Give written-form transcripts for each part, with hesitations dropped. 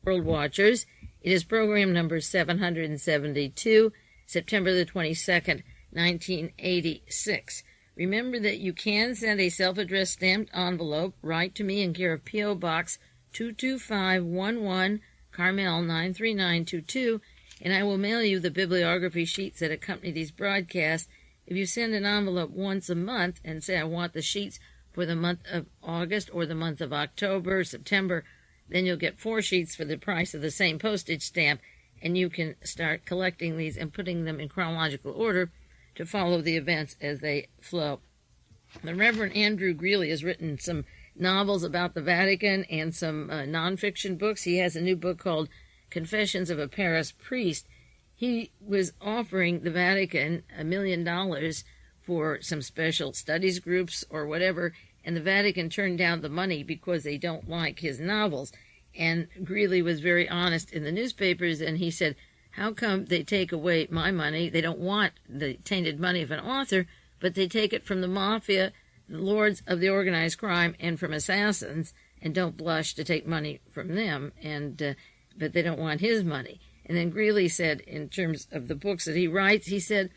World Watchers. It is program number 772, September the 22nd, 1986. Remember that you can send a self-addressed stamped envelope right to me in care of P.O. Box 22511, Carmel 93922, and I will mail you the bibliography sheets that accompany these broadcasts. If you send an envelope once a month and say, I want the sheets for the month of August or the month of October, September, then you'll get 4 sheets for the price of the same postage stamp, and you can start collecting these and putting them in chronological order to follow the events as they flow. The Reverend Andrew Greeley has written some novels about the Vatican and some nonfiction books. He has a new book called Confessions of a Paris Priest. He was offering the Vatican $1 million for some special studies groups or whatever, and the Vatican turned down the money because they don't like his novels. And Greeley was very honest in the newspapers, and he said, how come they take away my money? They don't want the tainted money of an author, but they take it from the Mafia, the lords of the organized crime, and from assassins, and don't blush to take money from them, and but they don't want his money. And then Greeley said, in terms of the books that he writes, he said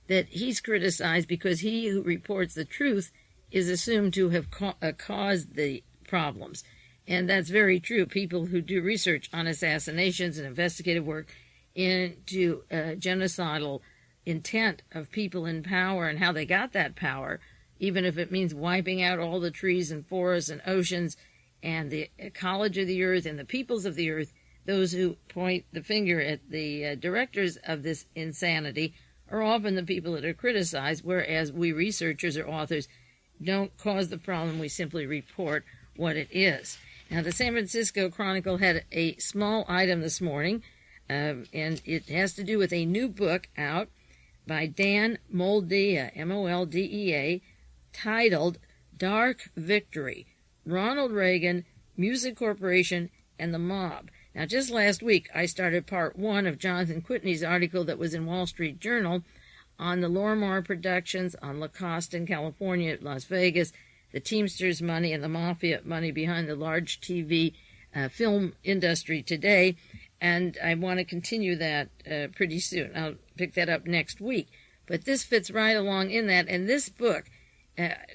that he's criticized because he who reports the truth is assumed to have caused the problems. And that's very true. People who do research on assassinations and investigative work into genocidal intent of people in power and how they got that power, even if it means wiping out all the trees and forests and oceans and the ecology of the earth and the peoples of the earth, those who point the finger at the directors of this insanity are often the people that are criticized, whereas we researchers or authors don't cause the problem. We simply report what it is. Now, the San Francisco Chronicle had a small item this morning, and it has to do with a new book out by Dan Moldea, M-O-L-D-E-A, titled Dark Victory, Ronald Reagan, Music Corporation, and the Mob. Now, just last week, I started part 1 of Jonathan Whitney's article that was in Wall Street Journal on the Lorimar Productions, on Lacoste in California, Las Vegas, the Teamsters money and the Mafia money behind the large TV film industry today, and I want to continue that pretty soon. I'll pick that up next week. But this fits right along in that, and this book,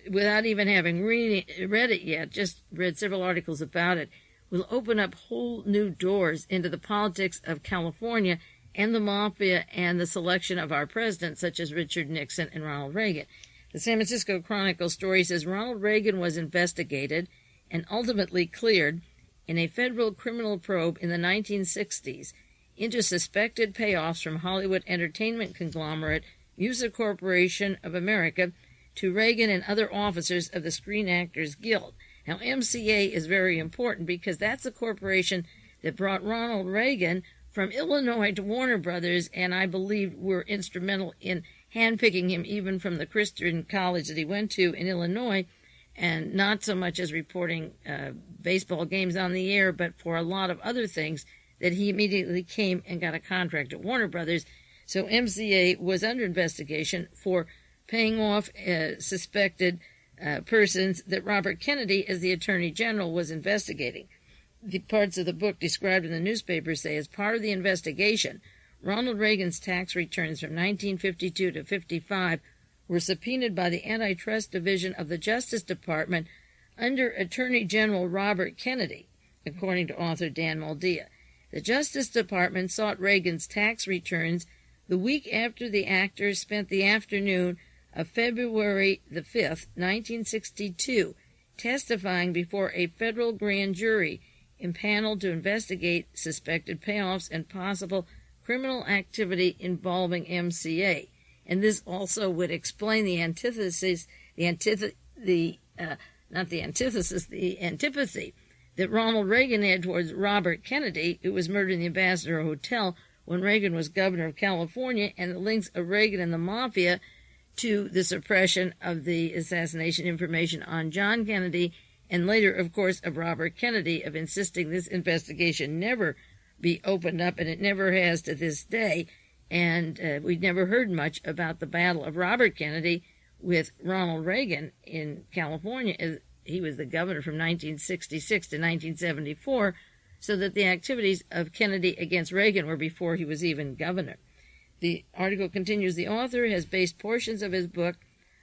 without even having read it yet, just read several articles about it, will open up whole new doors into the politics of California and the Mafia and the selection of our presidents, such as Richard Nixon and Ronald Reagan. The San Francisco Chronicle story says Ronald Reagan was investigated and ultimately cleared in a federal criminal probe in the 1960s into suspected payoffs from Hollywood entertainment conglomerate Music Corporation of America to Reagan and other officers of the Screen Actors Guild. Now, MCA is very important because that's the corporation that brought Ronald Reagan from Illinois to Warner Brothers, and I believe were instrumental in handpicking him even from the Christian college that he went to in Illinois, and not so much as reporting baseball games on the air, but for a lot of other things that he immediately came and got a contract at Warner Brothers. So MCA was under investigation for paying off suspected persons that Robert Kennedy, as the Attorney General, was investigating. The parts of the book described in the newspaper say, as part of the investigation, Ronald Reagan's tax returns from 1952 to 55 were subpoenaed by the Antitrust Division of the Justice Department under Attorney General Robert Kennedy, according to author Dan Moldea. The Justice Department sought Reagan's tax returns the week after the actors spent the afternoon of February the 5th, 1962, testifying before a federal grand jury impaneled to investigate suspected payoffs and possible criminal activity involving MCA. And this also would explain the antipathy that Ronald Reagan had towards Robert Kennedy, who was murdered in the Ambassador Hotel when Reagan was governor of California, and the links of Reagan and the Mafia to the suppression of the assassination information on John Kennedy, and later, of course, of Robert Kennedy, of insisting this investigation never be opened up, and it never has to this day. And we'd never heard much about the battle of Robert Kennedy with Ronald Reagan in California. He was the governor from 1966 to 1974, so that the activities of Kennedy against Reagan were before he was even governor. The article continues, the author has based portions of his book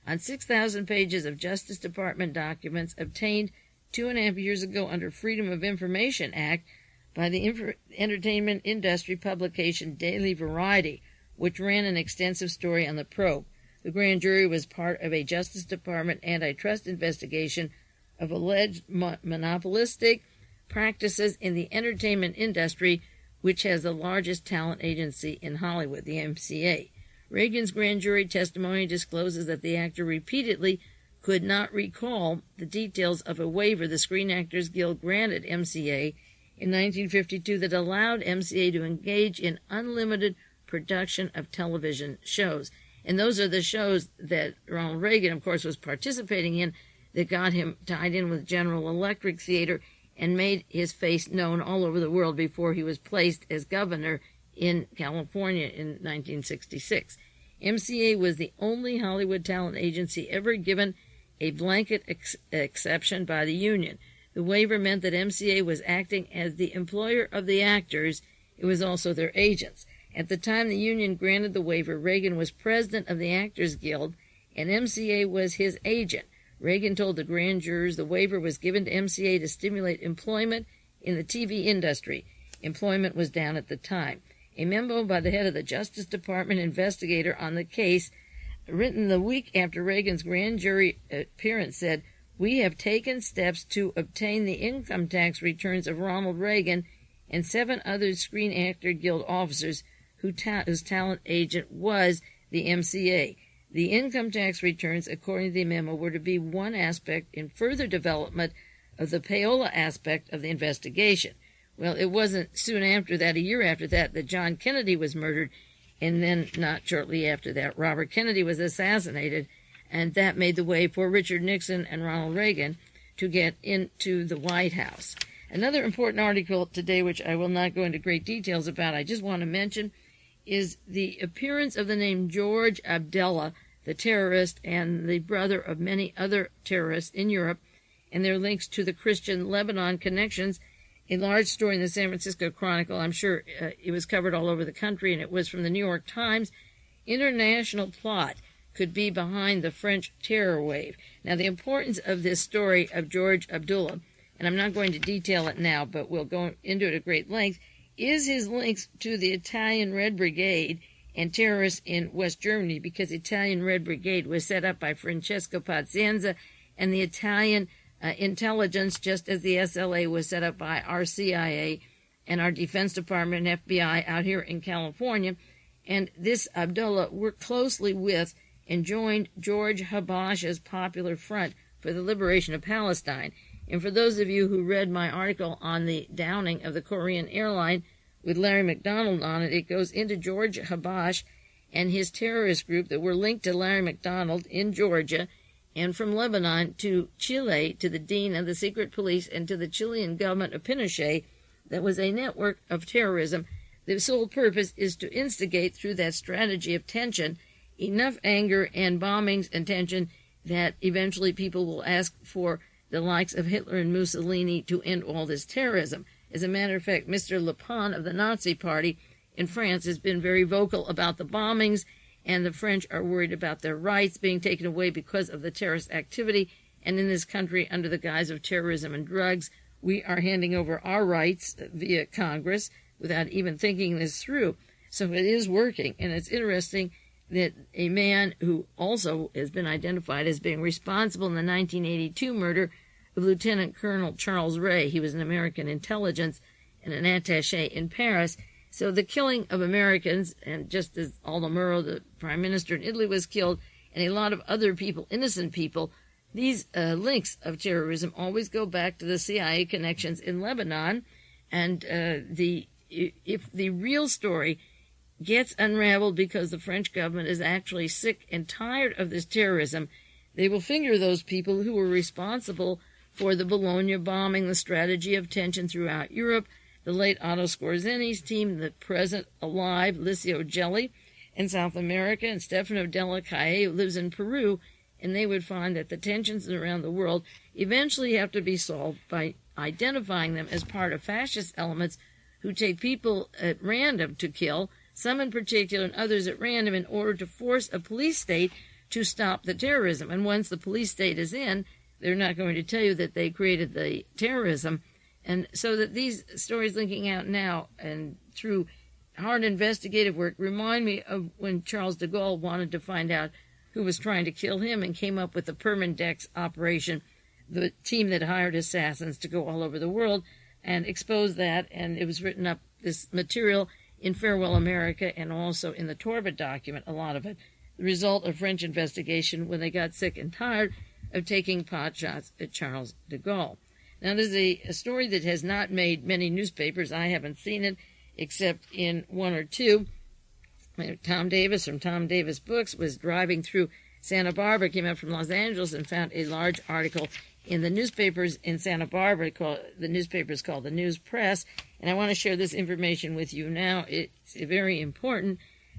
on 6,000 pages of Justice Department documents obtained 2.5 years ago under Freedom of Information Act by the entertainment industry publication Daily Variety, which ran an extensive story on the probe. The grand jury was part of a Justice Department antitrust investigation of alleged monopolistic practices in the entertainment industry, which has the largest talent agency in Hollywood, the MCA. Reagan's grand jury testimony discloses that the actor repeatedly could not recall the details of a waiver the Screen Actors Guild granted MCA in 1952 that allowed MCA to engage in unlimited production of television shows. And those are the shows that Ronald Reagan, of course, was participating in that got him tied in with General Electric Theater and made his face known all over the world before he was placed as governor in California in 1966. MCA was the only Hollywood talent agency ever given a blanket exception by the union. The waiver meant that MCA was acting as the employer of the actors. It was also their agents. At the time the union granted the waiver, Reagan was president of the Actors Guild, and MCA was his agent. Reagan told the grand jurors the waiver was given to MCA to stimulate employment in the TV industry. Employment was down at the time. A memo by the head of the Justice Department investigator on the case, written the week after Reagan's grand jury appearance, said, "We have taken steps to obtain the income tax returns of Ronald Reagan and 7 other Screen Actor Guild officers whose talent agent was the MCA. The income tax returns, according to the memo, were to be one aspect in further development of the payola aspect of the investigation." Well, it wasn't soon after that, a year after that, that John Kennedy was murdered, and then not shortly after that, Robert Kennedy was assassinated, and that made the way for Richard Nixon and Ronald Reagan to get into the White House. Another important article today, which I will not go into great details about, I just want to mention, is the appearance of the name George Abdallah, the terrorist and the brother of many other terrorists in Europe, and their links to the Christian Lebanon connections. A large story in the San Francisco Chronicle. I'm sure it was covered all over the country, and it was from the New York Times. International plot could be behind the French terror wave. Now, the importance of this story of George Abdallah, and I'm not going to detail it now, but we'll go into it at great length, is his links to the Italian Red Brigade and terrorists in West Germany, because the Italian Red Brigade was set up by Francesco Pazienza and the Italian intelligence, just as the SLA was set up by our CIA and our Defense Department and FBI out here in California. And this Abdullah worked closely with and joined George Habash's Popular Front for the Liberation of Palestine. And for those of you who read my article on the downing of the Korean airline with Larry McDonald on it, it goes into George Habash and his terrorist group that were linked to Larry McDonald in Georgia, and from Lebanon to Chile, to the dean of the secret police, and to the Chilean government of Pinochet. That was a network of terrorism. The sole purpose is to instigate, through that strategy of tension, enough anger and bombings and tension that eventually people will ask for the likes of Hitler and Mussolini to end all this terrorism. As a matter of fact, Mr. Le Pen of the Nazi Party in France has been very vocal about the bombings, and the French are worried about their rights being taken away because of the terrorist activity. And in this country, under the guise of terrorism and drugs, we are handing over our rights via Congress without even thinking this through. So it is working, and it's interesting that a man who also has been identified as being responsible in the 1982 murder of Lieutenant Colonel Charles Ray, he was an American intelligence and an attaché in Paris. So the killing of Americans, and just as Aldo Moro, the prime minister in Italy, was killed, and a lot of other people, innocent people, these links of terrorism always go back to the CIA connections in Lebanon. And if the real story gets unraveled because the French government is actually sick and tired of this terrorism, they will finger those people who were responsible for the Bologna bombing, the strategy of tension throughout Europe, the late Otto Scorzeni's team, the present alive Licio Gelli in South America, and Stefano Delle Chiaie, who lives in Peru, and they would find that the tensions around the world eventually have to be solved by identifying them as part of fascist elements who take people at random to kill, some in particular and others at random, in order to force a police state to stop the terrorism. And once the police state is in, they're not going to tell you that they created the terrorism. And so that these stories linking out now and through hard investigative work remind me of when Charles de Gaulle wanted to find out who was trying to kill him and came up with the Permindex operation, the team that hired assassins to go all over the world and expose that. And it was written up, this material, in Farewell America and also in the Torba document, a lot of it, the result of French investigation when they got sick and tired of taking pot shots at Charles de Gaulle. Now, there's a story that has not made many newspapers. I haven't seen it except in one or two. Tom Davis from Tom Davis Books was driving through Santa Barbara, came up from Los Angeles, and found a large article in the newspapers in Santa Barbara. The newspaper is called the News Press, and I want to share this information with you now. It's very important.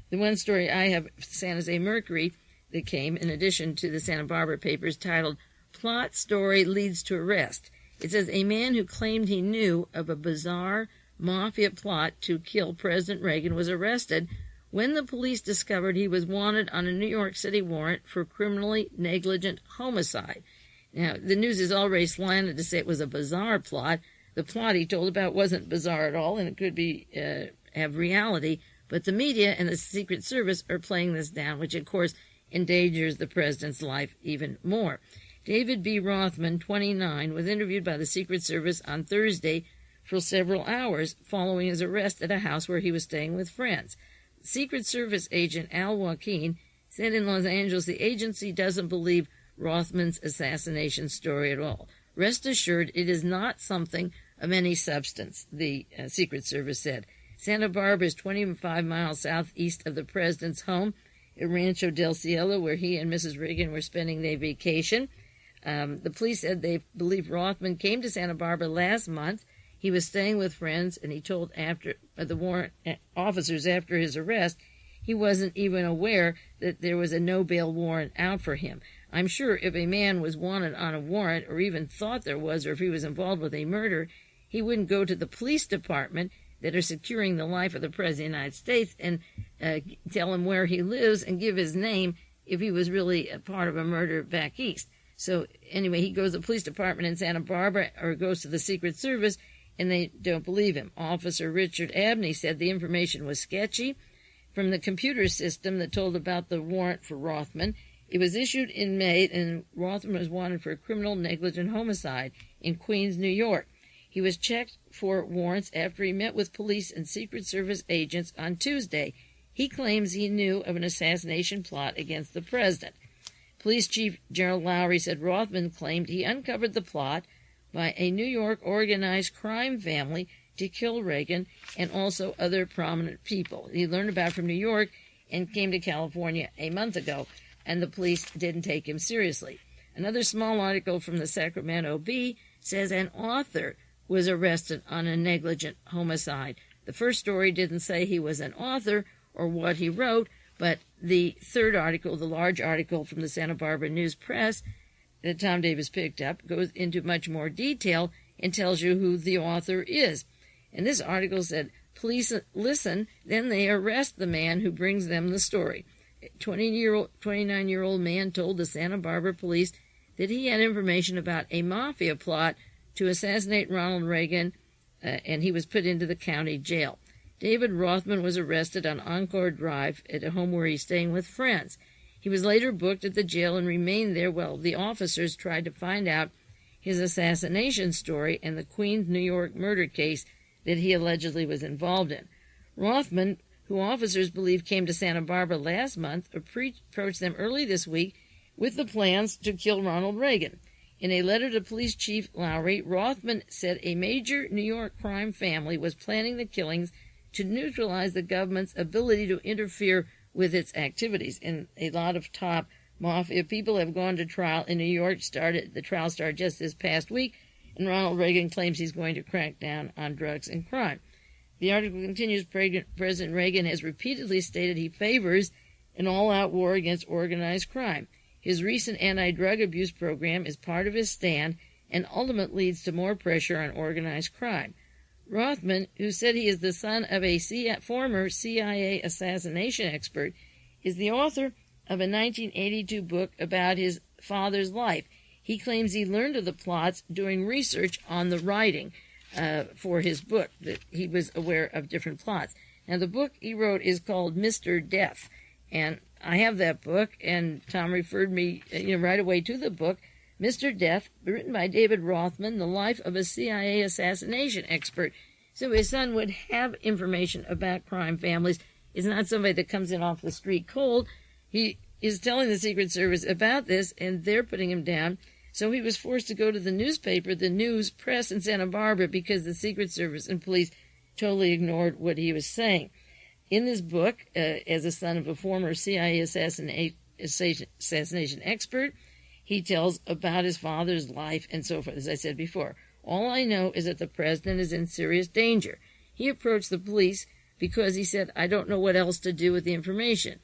The one story I have, San Jose Mercury, that came in addition to the Santa Barbara papers, titled "Plot Story Leads to Arrest." It says, a man who claimed he knew of a bizarre mafia plot to kill President Reagan was arrested when the police discovered he was wanted on a New York City warrant for criminally negligent homicide. Now, the news is already slanted to say it was a bizarre plot. The plot he told about wasn't bizarre at all, and it could be have reality, but the media and the Secret Service are playing this down, which, of course, endangers the president's life even more. David B. Rothman, 29, was interviewed by the Secret Service on Thursday for several hours following his arrest at a house where he was staying with friends. Secret Service agent Al Joaquin said in Los Angeles the agency doesn't believe Rothman's assassination story at all. Rest assured, it is not something of any substance, the Secret Service said. Santa Barbara is 25 miles southeast of the president's home at Rancho del Cielo, where he and Mrs. Reagan were spending their vacation. The police said they believe Rothman came to Santa Barbara last month. He was staying with friends, and he told the warrant officers after his arrest he wasn't even aware that there was a no-bail warrant out for him. I'm sure if a man was wanted on a warrant, or even thought there was, or if he was involved with a murder, he wouldn't go to the police department that are securing the life of the President of the United States and tell him where he lives and give his name if he was really a part of a murder back east. So anyway, he goes to the police department in Santa Barbara or goes to the Secret Service, and they don't believe him. Officer Richard Abney said the information was sketchy from the computer system that told about the warrant for Rothman. It was issued in May, and Rothman was wanted for a criminal negligent homicide in Queens, New York. He was checked for warrants after he met with police and Secret Service agents on Tuesday. He claims he knew of an assassination plot against the president. Police Chief Gerald Lowry said Rothman claimed he uncovered the plot by a New York organized crime family to kill Reagan and also other prominent people. He learned about it from New York and came to California a month ago, and the police didn't take him seriously. Another small article from the Sacramento Bee says an author was arrested on a negligent homicide. The first story didn't say he was an author or what he wrote, but the third article, the large article from the Santa Barbara News Press that Tom Davis picked up, goes into much more detail and tells you who the author is. And this article said, police listen, then they arrest the man who brings them the story. A 29-year-old man told the Santa Barbara police that he had information about a mafia plot to assassinate Ronald Reagan, and he was put into the county jail. David Rothman was arrested on Encore Drive at a home where he's staying with friends. He was later booked at the jail and remained there while the officers tried to find out his assassination story and the Queens, New York murder case that he allegedly was involved in. Rothman, who officers believe came to Santa Barbara last month, approached them early this week with the plans to kill Ronald Reagan. In a letter to Police Chief Lowry, Rothman said a major New York crime family was planning the killings to neutralize the government's ability to interfere with its activities. And a lot of top mafia people have gone to trial in New York. The trial started just this past week, and Ronald Reagan claims he's going to crack down on drugs and crime. The article continues, President Reagan has repeatedly stated he favors an all-out war against organized crime. His recent anti-drug abuse program is part of his stand and ultimately leads to more pressure on organized crime. Rothman, who said he is the son of a former CIA assassination expert, is the author of a 1982 book about his father's life. He claims he learned of the plots doing research on the writing for his book, that he was aware of different plots. Now, the book he wrote is called Mr. Death, and I have that book, and Tom referred me right away to the book, Mr. Death, written by David Rothman, the life of a CIA assassination expert. So his son would have information about crime families. He's not somebody that comes in off the street cold. He is telling the Secret Service about this, and they're putting him down. So he was forced to go to the newspaper, the News Press in Santa Barbara, because the Secret Service and police totally ignored what he was saying. In this book, as a son of a former CIA assassination expert, he tells about his father's life and so forth, as I said before. All I know is that the president is in serious danger. He approached the police because he said, I don't know what else to do with the information.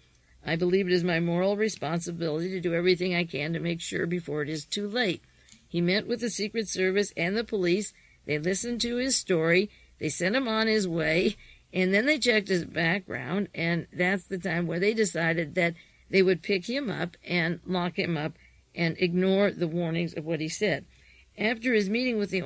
I believe it is my moral responsibility to do everything I can to make sure before it is too late. He met with the Secret Service and the police. They listened to his story. They sent him on his way, and then they checked his background, and that's the time where they decided that they would pick him up and lock him up and ignore the warnings of what he said. After his meeting with the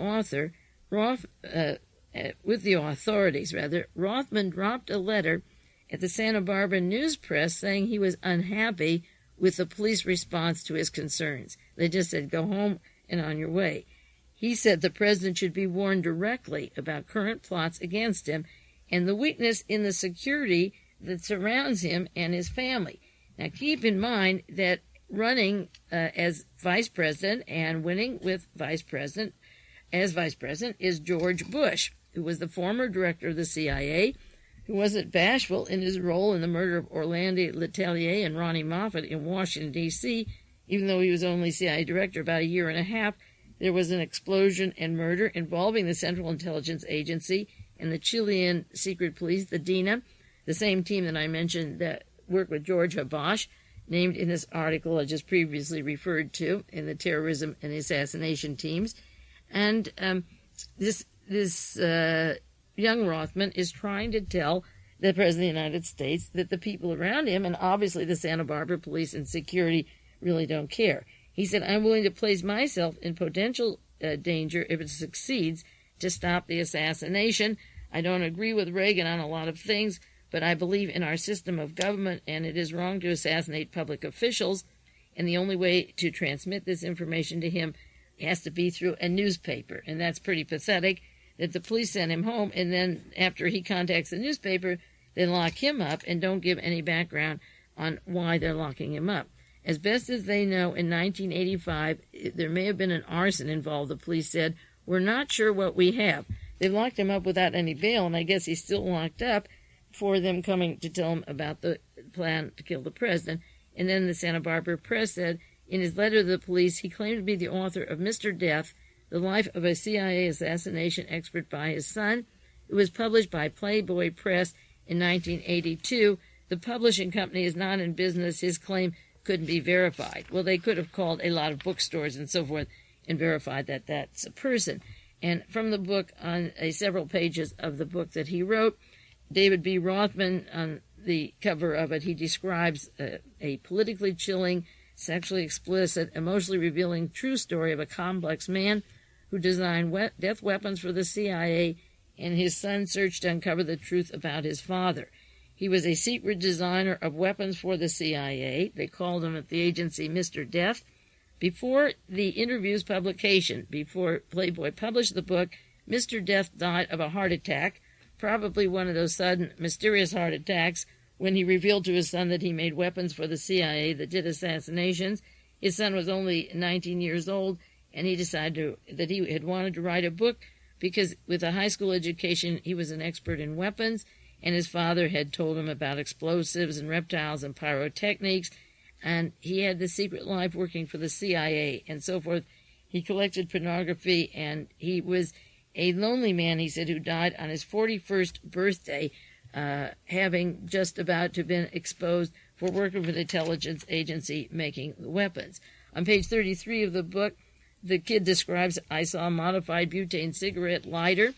authorities, Rothman dropped a letter at the Santa Barbara News Press saying he was unhappy with the police response to his concerns. They just said, go home and on your way. He said the president should be warned directly about current plots against him and the weakness in the security that surrounds him and his family. Now, keep in mind that running as vice president and winning with vice president is George Bush, who was the former director of the CIA, who wasn't bashful in his role in the murder of Orlando Letelier and Ronnie Moffat in Washington, D.C., even though he was only CIA director about a year and a half. There was an explosion and murder involving the Central Intelligence Agency and the Chilean secret police, the DINA, the same team that I mentioned that worked with George Habash, named in this article I just previously referred to, in the terrorism and assassination teams. And this young Rothman is trying to tell the President of the United States that the people around him, and obviously the Santa Barbara police and security, really don't care. He said, I'm willing to place myself in potential danger if it succeeds to stop the assassination. I don't agree with Reagan on a lot of things, but I believe in our system of government, and it is wrong to assassinate public officials, and the only way to transmit this information to him has to be through a newspaper, and that's pretty pathetic that the police sent him home, and then after he contacts the newspaper, they lock him up and don't give any background on why they're locking him up. As best as they know, in 1985, there may have been an arson involved, the police said. We're not sure what we have. They locked him up without any bail, and I guess he's still locked up for them coming to tell him about the plan to kill the president. And then the Santa Barbara Press said, in his letter to the police, he claimed to be the author of Mr. Death, the life of a CIA assassination expert by his son. It was published by Playboy Press in 1982. The publishing company is not in business. His claim couldn't be verified. Well, they could have called a lot of bookstores and so forth and verified that that's a person. And from the book, on several pages of the book that he wrote, David B. Rothman, on the cover of it, he describes a politically chilling, sexually explicit, emotionally revealing true story of a complex man who designed death weapons for the CIA, and his son searched to uncover the truth about his father. He was a secret designer of weapons for the CIA. They called him at the agency Mr. Death. Before the interview's publication, before Playboy published the book, Mr. Death died of a heart attack, probably one of those sudden, mysterious heart attacks, when he revealed to his son that he made weapons for the CIA that did assassinations. His son was only 19 years old, and he decided that he had wanted to write a book because with a high school education, he was an expert in weapons, and his father had told him about explosives and reptiles and pyrotechnics, and he had the secret life working for the CIA and so forth. He collected pornography, and he was a lonely man, he said, who died on his 41st birthday, having just about to have been exposed for working for the intelligence agency making the weapons. On page 33 of the book, the kid describes, I saw a modified butane cigarette lighter.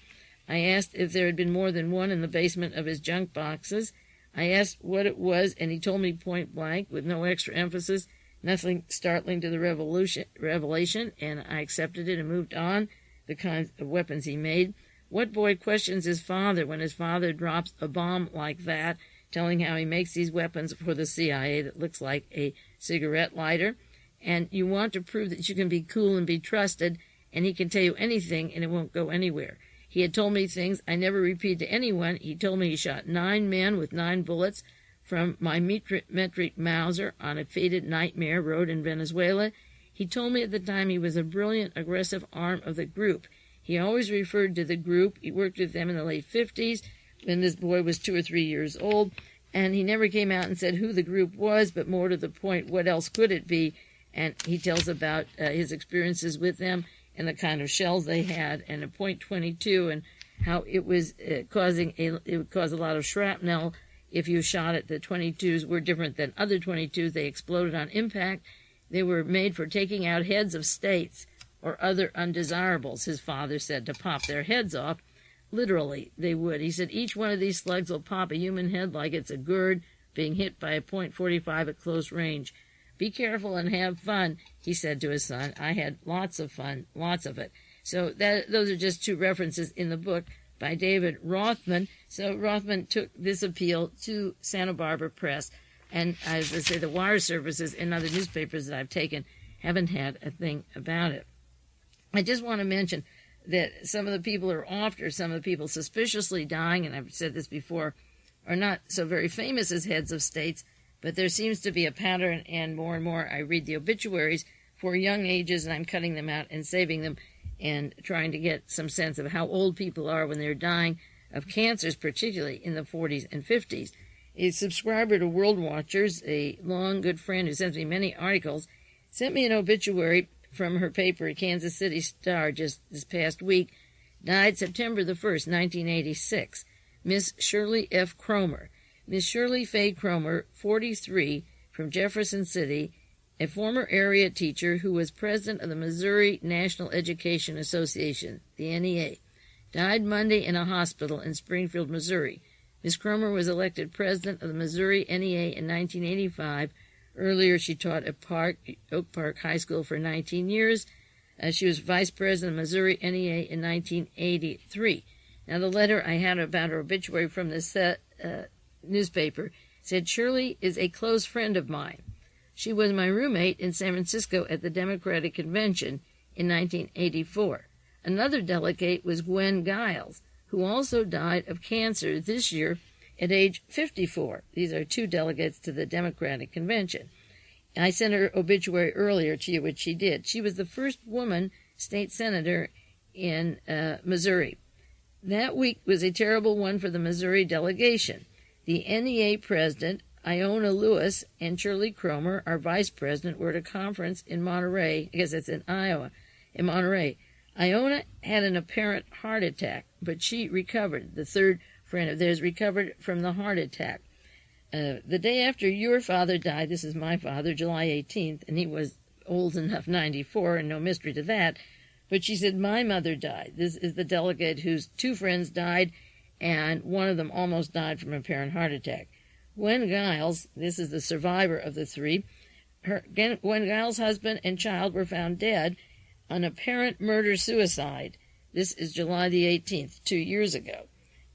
I asked if there had been more than one in the basement of his junk boxes. I asked what it was, and he told me point blank, with no extra emphasis, nothing startling to the revelation, and I accepted it and moved on, the kinds of weapons he made. What boy questions his father when his father drops a bomb like that, telling how he makes these weapons for the CIA that looks like a cigarette lighter? And you want to prove that you can be cool and be trusted, and he can tell you anything and it won't go anywhere. He had told me things I never repeated to anyone. He told me he shot 9 men with 9 bullets from my metric Mauser on a fated Nightmare road in Venezuela. He told me at the time he was a brilliant, aggressive arm of the group. He always referred to the group. He worked with them in the late 50s when this boy was 2 or 3 years old, and he never came out and said who the group was, but more to the point, what else could it be? And he tells about his experiences with them and the kind of shells they had, and a .22, and how it was it would cause a lot of shrapnel if you shot it. The 22s were different than other 22s. They exploded on impact. They were made for taking out heads of states or other undesirables, his father said, to pop their heads off. Literally, they would. He said, each one of these slugs will pop a human head like it's a gourd being hit by a .45 at close range. Be careful and have fun, he said to his son. I had lots of fun, lots of it. So those are just 2 references in the book by David Rothman. So Rothman took this appeal to Santa Barbara Press. And as I say, the wire services and other newspapers that I've taken haven't had a thing about it. I just want to mention that some of the people who are after, some of the people suspiciously dying, and I've said this before, are not so very famous as heads of states, but there seems to be a pattern, and more I read the obituaries for young ages, and I'm cutting them out and saving them and trying to get some sense of how old people are when they're dying of cancers, particularly in the 40s and 50s. A subscriber to World Watchers, a long good friend who sends me many articles, sent me an obituary from her paper, Kansas City Star, just this past week. Died September the 1st, 1986. Miss Shirley F. Cromer. Miss Shirley Faye Cromer, 43, from Jefferson City, a former area teacher who was president of the Missouri National Education Association, the NEA, died Monday in a hospital in Springfield, Missouri. Miss Cromer was elected president of the Missouri NEA in 1985. Earlier, she taught at Oak Park High School for 19 years. She was vice president of Missouri NEA in 1983. Now, the letter I had about her obituary from this newspaper said, Shirley is a close friend of mine. She was my roommate in San Francisco at the Democratic Convention in 1984. Another delegate was Gwen Giles, who also died of cancer this year at age 54. These are 2 delegates to the Democratic Convention. I sent her obituary earlier to you, which she did. She was the first woman state senator in Missouri. That week was a terrible one for the Missouri delegation. The NEA president, Iona Lewis, and Shirley Cromer, our vice president, were at a conference in Monterey. I guess it's in Iowa, in Monterey. Iona had an apparent heart attack, but she recovered. The third friend of theirs recovered from the heart attack. The day after your father died, this is my father, July 18th, and he was old enough, 94, and no mystery to that, but she said, my mother died. This is the delegate whose 2 friends died, and one of them almost died from apparent heart attack. Gwen Giles, this is the survivor of the 3, Gwen Giles' husband and child were found dead on apparent murder-suicide. This is July the 18th, 2 years ago.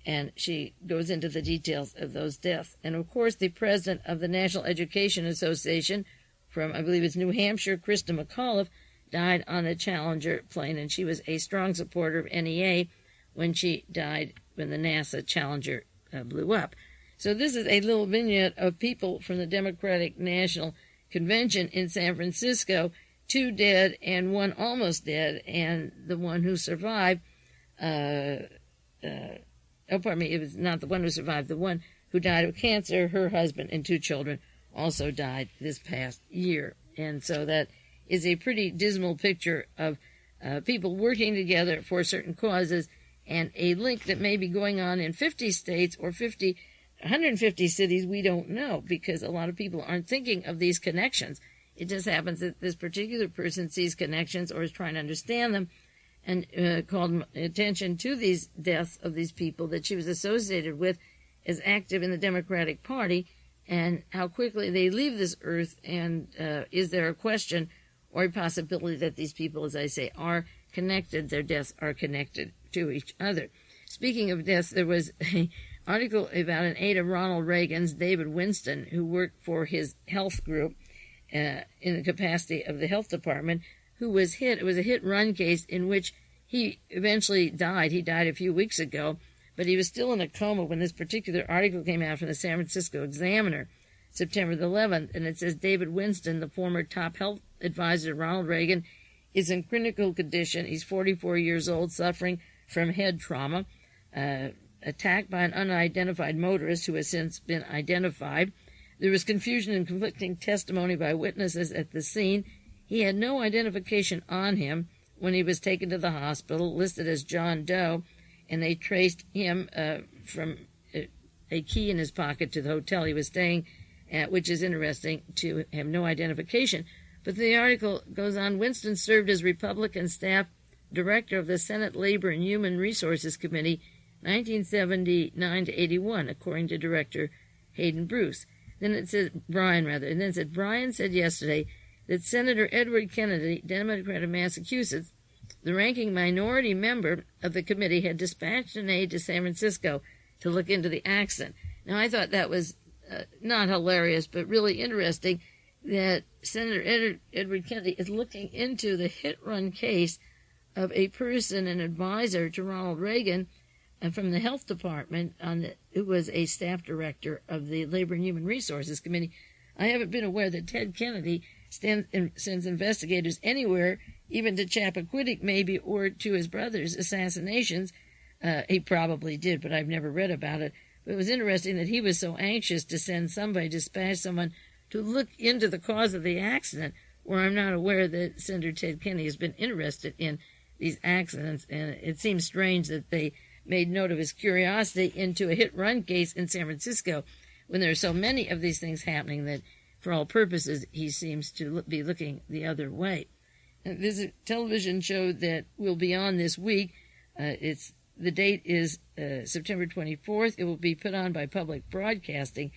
And she goes into the details of those deaths. And, of course, the president of the National Education Association from, I believe it's New Hampshire, Krista McAuliffe, died on the Challenger plane, and she was a strong supporter of NEA when she died when the NASA Challenger blew up. So this is a little vignette of people from the Democratic National Convention in San Francisco, 2 dead and 1 almost dead, and the one who survived, it was not the one who survived, the one who died of cancer, her husband and 2 children also died this past year. And so that is a pretty dismal picture of people working together for certain causes, and a link that may be going on in 50 states or 150 cities, we don't know, because a lot of people aren't thinking of these connections. It just happens that this particular person sees connections or is trying to understand them, and called attention to these deaths of these people that she was associated with as active in the Democratic Party, and how quickly they leave this earth, and is there a question or a possibility that these people, as I say, are connected, their deaths are connected to each other. Speaking of deaths, there was an article about an aide of Ronald Reagan's, David Winston, who worked for his health group in the capacity of the health department, who was hit. It was a hit-run case in which he eventually died. He died a few weeks ago, but he was still in a coma when this particular article came out from the San Francisco Examiner, September the 11th, and it says David Winston, the former top health advisor to Ronald Reagan, is in critical condition. He's 44 years old, suffering from head trauma, attacked by an unidentified motorist who has since been identified. There was confusion and conflicting testimony by witnesses at the scene. He had no identification on him when he was taken to the hospital, listed as John Doe, and they traced him from a key in his pocket to the hotel he was staying at, which is interesting to have no identification. But the article goes on, Winston served as Republican staff director of the Senate Labor and Human Resources Committee 1979 to 81, according to Director Hayden Bruce. Then it says, Brian said yesterday that Senator Edward Kennedy, Democrat of Massachusetts, the ranking minority member of the committee, had dispatched an aide to San Francisco to look into the accident. Now, I thought that was not hilarious, but really interesting that Senator Edward Kennedy is looking into the hit-run case of a person, an advisor to Ronald Reagan, from the health department, who was a staff director of the Labor and Human Resources Committee. I haven't been aware that Ted Kennedy sends investigators anywhere, even to Chappaquiddick maybe, or to his brother's assassinations. He probably did, but I've never read about it. But it was interesting that he was so anxious to send somebody, dispatch someone to look into the cause of the accident, where I'm not aware that Senator Ted Kennedy has been interested in these accidents. And it seems strange that they made note of his curiosity into a hit-run case in San Francisco when there are so many of these things happening that, for all purposes, he seems to be looking the other way. There's a television show that will be on this week. The date is September 24th. It will be put on by Public Broadcasting,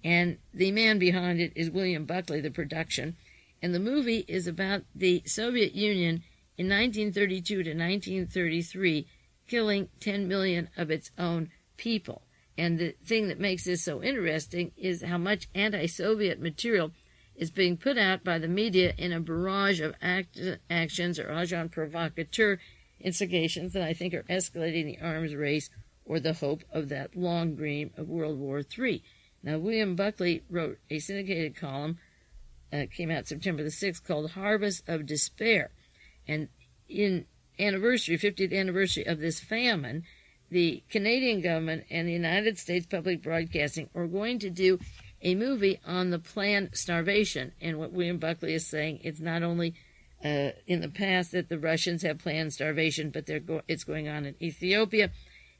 and the man behind it is William Buckley, the production. And the movie is about the Soviet Union in 1932 to 1933, killing 10 million of its own people. And the thing that makes this so interesting is how much anti-Soviet material is being put out by the media in a barrage of actions or agent provocateur instigations that I think are escalating the arms race or the hope of that long dream of World War III. Now, William Buckley wrote a syndicated column, came out September the 6th, called Harvest of Despair. And in 50th anniversary of this famine, the Canadian government and the United States Public Broadcasting are going to do a movie on the planned starvation. And what William Buckley is saying, it's not only in the past that the Russians have planned starvation, but it's going on in Ethiopia,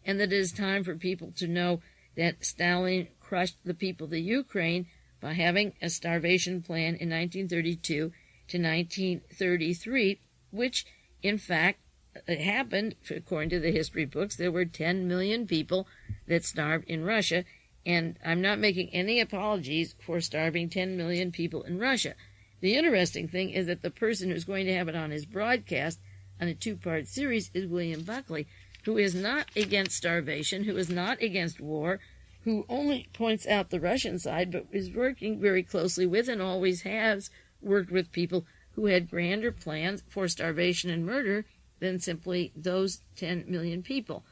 and that it is time for people to know that Stalin crushed the people of the Ukraine by having a starvation plan in 1932 to 1933, which, in fact, happened. According to the history books, there were 10 million people that starved in Russia, and I'm not making any apologies for starving 10 million people in Russia. The interesting thing is that the person who's going to have it on his broadcast on a two-part series is William Buckley, who is not against starvation, who is not against war, who only points out the Russian side, but is working very closely with and always has worked with people who had grander plans for starvation and murder than simply those 10 million people.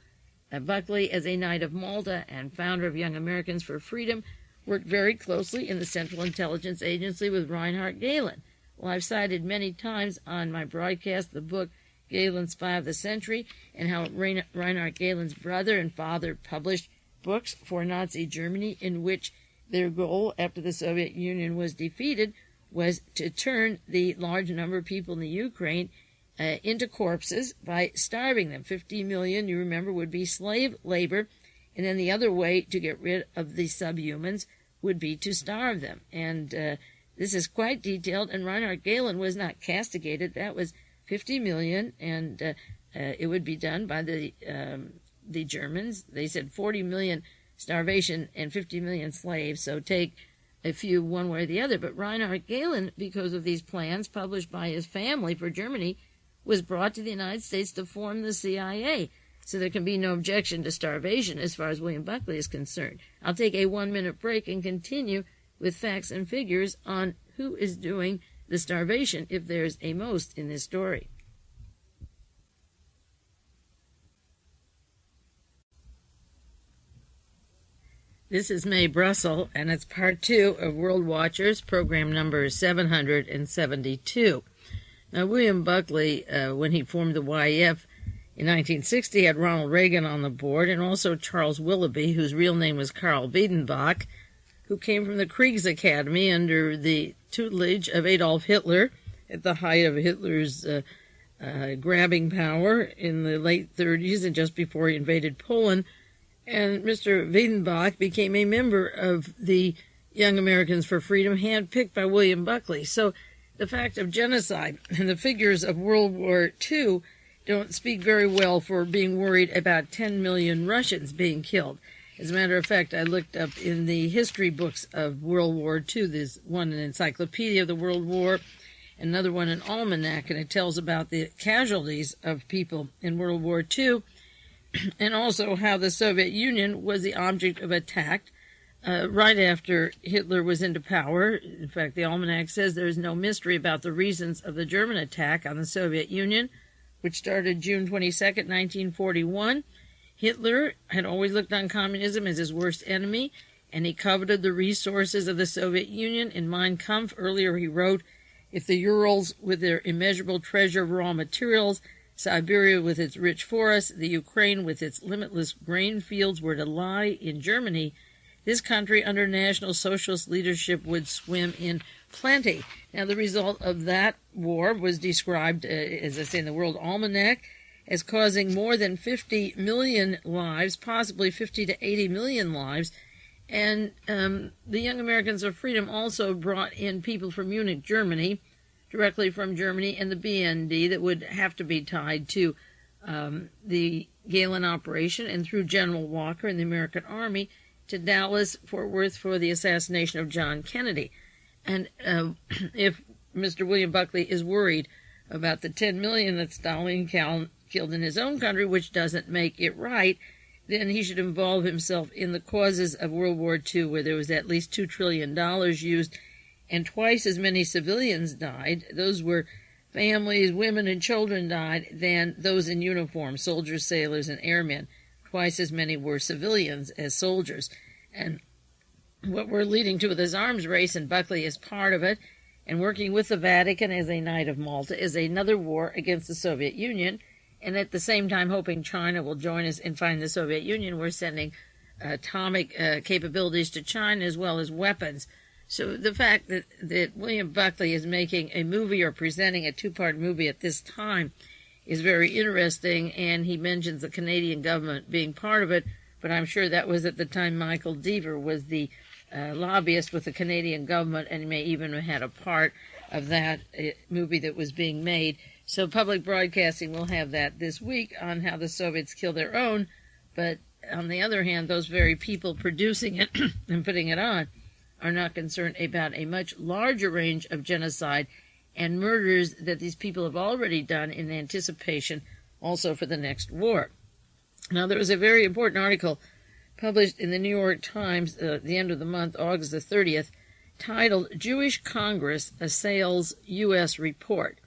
Buckley, as a Knight of Malta and founder of Young Americans for Freedom, worked very closely in the Central Intelligence Agency with Reinhard Gehlen. Well, I've cited many times on my broadcast the book Gehlen, Spy of the Century, and how Reinhard Gehlen's brother and father published books for Nazi Germany, in which their goal after the Soviet Union was defeated was to turn the large number of people in the Ukraine into corpses by starving them. 50 million, you remember, would be slave labor, and then the other way to get rid of the subhumans would be to starve them. And This is quite detailed, and Reinhard Gehlen was not castigated. That was 50 million, and it would be done by the Germans. They said 40 million starvation and 50 million slaves, so take a few one way or the other. But Reinhard Gehlen, because of these plans published by his family for Germany, was brought to the United States to form the CIA. So there can be no objection to starvation as far as William Buckley is concerned. I'll take a 1-minute break and continue with facts and figures on who is doing the starvation, if there's a most in this story. This is Mae Brussell, and it's part 2 of World Watchers, program number 772. Now, William Buckley, when he formed the YF in 1960, had Ronald Reagan on the board, and also Charles Willoughby, whose real name was Karl Biedenbach, who came from the Kriegsacademy under the tutelage of Adolf Hitler at the height of Hitler's grabbing power in the late 30s and just before he invaded Poland. And Mr. Wiedenbach became a member of the Young Americans for Freedom, handpicked by William Buckley. So the fact of genocide and the figures of World War II don't speak very well for being worried about 10 million Russians being killed. As a matter of fact, I looked up in the history books of World War II. There's one, an encyclopedia of the World War, another one, an almanac, and it tells about the casualties of people in World War II, and also how the Soviet Union was the object of attack right after Hitler was into power. In fact, the almanac says there is no mystery about the reasons of the German attack on the Soviet Union, which started June 22nd, 1941. Hitler had always looked on communism as his worst enemy, and he coveted the resources of the Soviet Union. In Mein Kampf, earlier he wrote, "If the Urals with their immeasurable treasure of raw materials, Siberia with its rich forests, the Ukraine with its limitless grain fields were to lie in Germany, this country under National Socialist leadership would swim in plenty." Now, the result of that war was described, as I say, in the World Almanac, as causing more than 50 million lives, possibly 50 to 80 million lives. And the Young Americans of Freedom also brought in people from Munich, Germany, directly from Germany, and the BND that would have to be tied to the Gehlen operation, and through General Walker and the American Army to Dallas, Fort Worth for the assassination of John Kennedy. And if Mr. William Buckley is worried about the 10 million that Stalin killed in his own country, which doesn't make it right, then he should involve himself in the causes of World War II, where there was at least $2 trillion used, and twice as many civilians died. Those were families, women, and children died than those in uniform, soldiers, sailors, and airmen. Twice as many were civilians as soldiers. And what we're leading to with this arms race, and Buckley is part of it, and working with the Vatican as a Knight of Malta, is another war against the Soviet Union, and at the same time hoping China will join us and find the Soviet Union. We're sending atomic capabilities to China as well as weapons. So the fact that William Buckley is making a movie or presenting a 2-part movie at this time is very interesting, and he mentions the Canadian government being part of it, but I'm sure that was at the time Michael Deaver was the lobbyist with the Canadian government, and he may even have had a part of that movie that was being made. So public broadcasting will have that this week on how the Soviets kill their own, but on the other hand, those very people producing it and putting it on are not concerned about a much larger range of genocide and murders that these people have already done in anticipation also for the next war. Now, there was a very important article published in the New York Times at the end of the month, August the 30th, titled "Jewish Congress Assails U.S. Report."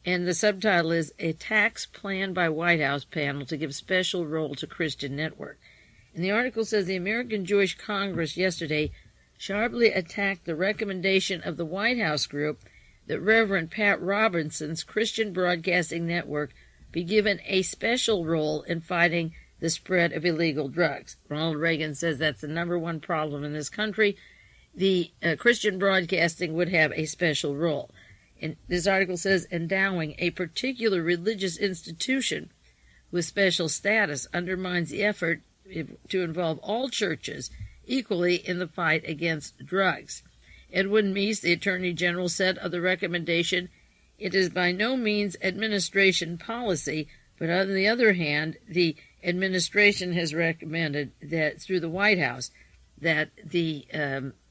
And the subtitle is "Attacks Planned by White House Panel to Give Special Role to Christian Network." And the article says the American Jewish Congress yesterday sharply attacked the recommendation of the White House group that Reverend Pat Robinson's Christian Broadcasting Network be given a special role in fighting the spread of illegal drugs. Ronald Reagan says that's the #1 problem in this country. The Christian broadcasting would have a special role. And this article says endowing a particular religious institution with special status undermines the effort to involve all churches equally in the fight against drugs. Edwin Meese, the Attorney General, said of the recommendation, "It is by no means administration policy, but on the other hand, the administration has recommended that through the White House that the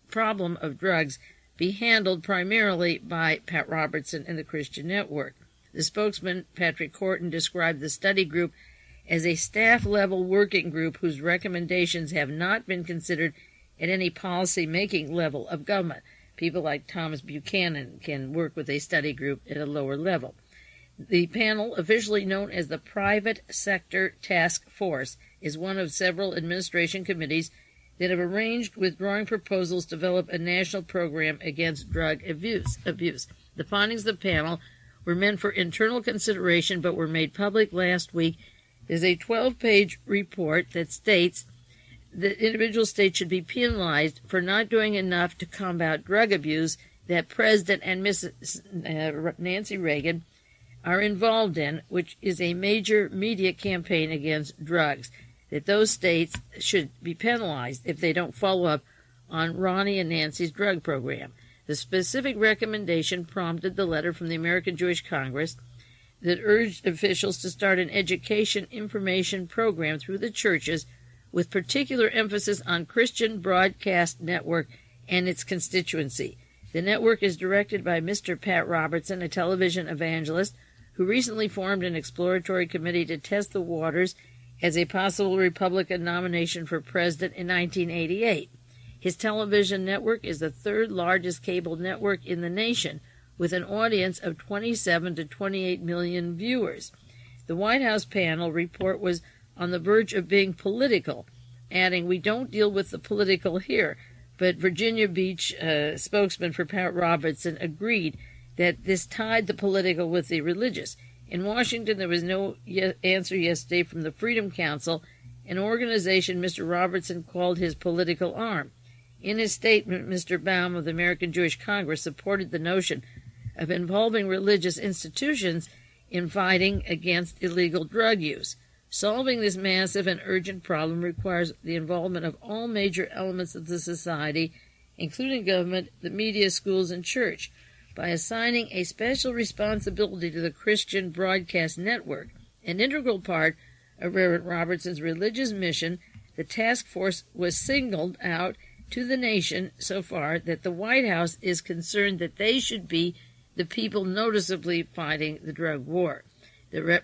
problem of drugs be handled primarily by Pat Robertson and the Christian Network." The spokesman, Patrick Horton, described the study group as a staff-level working group whose recommendations have not been considered at any policy-making level of government. People like Thomas Buchanan can work with a study group at a lower level. The panel, officially known as the Private Sector Task Force, is one of several administration committees that have arranged withdrawing proposals to develop a national program against drug abuse. The findings of the panel were meant for internal consideration but were made public last week. There's a 12-page report that states that individual states should be penalized for not doing enough to combat drug abuse that President and Mrs. Nancy Reagan are involved in, which is a major media campaign against drugs, that those states should be penalized if they don't follow up on Ronnie and Nancy's drug program. The specific recommendation prompted the letter from the American Jewish Congress that urged officials to start an education information program through the churches with particular emphasis on Christian Broadcast Network and its constituency. The network is directed by Mr. Pat Robertson, a television evangelist, who recently formed an exploratory committee to test the waters as a possible Republican nomination for president in 1988. His television network is the third largest cable network in the nation, with an audience of 27 to 28 million viewers. The White House panel report was on the verge of being political, adding, "We don't deal with the political here," but Virginia Beach spokesman for Pat Robertson agreed that this tied the political with the religious. In Washington, there was no answer yesterday from the Freedom Council, an organization Mr. Robertson called his political arm. In his statement, Mr. Baum of the American Jewish Congress supported the notion of involving religious institutions in fighting against illegal drug use. Solving this massive and urgent problem requires the involvement of all major elements of the society, including government, the media, schools, and church. By assigning a special responsibility to the Christian Broadcast Network, an integral part of Reverend Robertson's religious mission, the task force was singled out to the nation so far that the White House is concerned that they should be the people noticeably fighting the drug war. The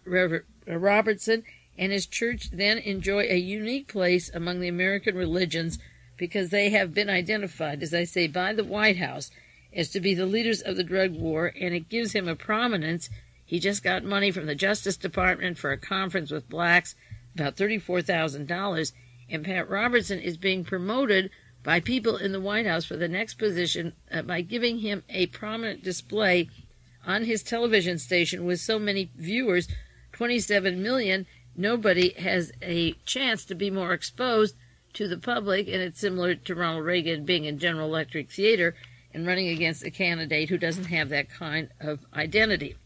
Reverend Robertson and his church then enjoy a unique place among the American religions because they have been identified, as I say, by the White House as to be the leaders of the drug war, and it gives him a prominence. He just got money from the Justice Department for a conference with blacks, about $34,000, and Pat Robertson is being promoted by people in the White House for the next position by giving him a prominent display on his television station with so many viewers, 27 million. Nobody has a chance to be more exposed to the public, and it's similar to Ronald Reagan being in General Electric Theater and running against a candidate who doesn't have that kind of identity.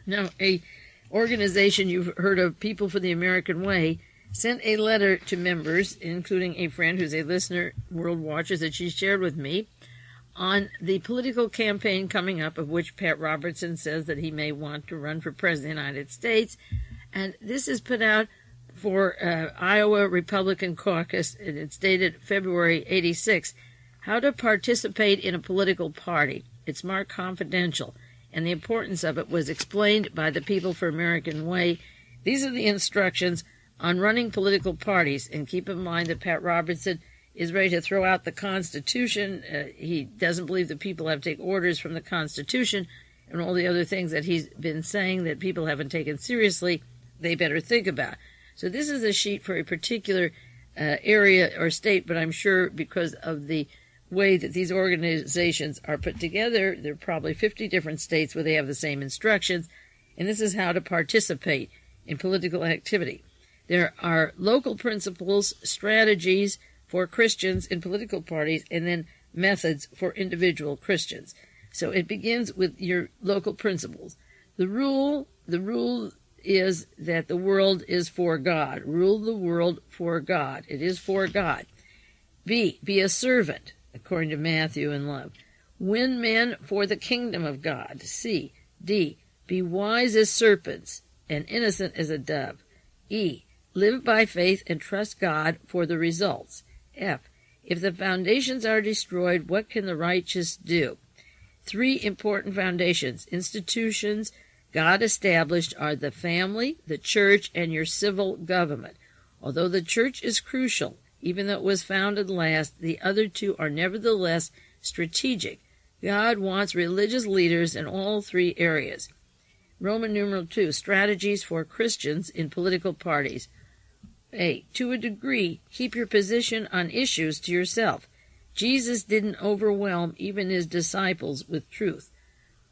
Now, a organization you've heard of, People for the American Way, sent a letter to members, including a friend who's a listener, World Watchers, that she shared with me, on the political campaign coming up, of which Pat Robertson says that he may want to run for president of the United States. And this is put out for Iowa Republican Caucus, and it's dated February 86. How to participate in a political party. It's marked confidential, and the importance of it was explained by the People for American Way. These are the instructions on running political parties, and keep in mind that Pat Robertson is ready to throw out the Constitution. He doesn't believe that people have to take orders from the Constitution, and all the other things that he's been saying that people haven't taken seriously, they better think about. So this is a sheet for a particular area or state, but I'm sure because of the way that these organizations are put together, there are probably 50 different states where they have the same instructions, and this is how to participate in political activity. There are local principles, strategies for Christians in political parties, and then methods for individual Christians. So it begins with your local principles. The rule is that the world is for God. Rule the world for God. It is for God. Be a servant. according to Matthew and love. Win men for the kingdom of God. C. D. Be wise as serpents and innocent as a dove. E. Live by faith and trust God for the results. F. If the foundations are destroyed, what can the righteous do? 3 important foundations, institutions God established, are the family, the church, and your civil government. Although the church is crucial, even though it was founded last, the other 2 are nevertheless strategic. God wants religious leaders in all 3 areas. Roman numeral 2, strategies for Christians in political parties. A. To a degree, keep your position on issues to yourself. Jesus didn't overwhelm even his disciples with truth.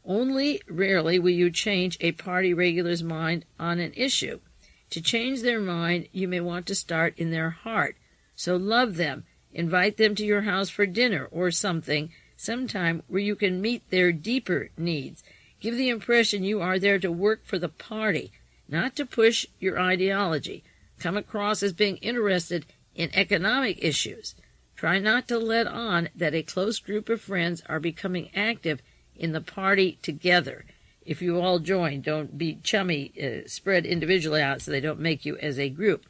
Only rarely will you change a party regular's mind on an issue. To change their mind, you may want to start in their heart. So love them. Invite them to your house for dinner or something, sometime where you can meet their deeper needs. Give the impression you are there to work for the party, not to push your ideology. Come across as being interested in economic issues. Try not to let on that a close group of friends are becoming active in the party together. If you all join, don't be chummy, spread individually out so they don't make you as a group.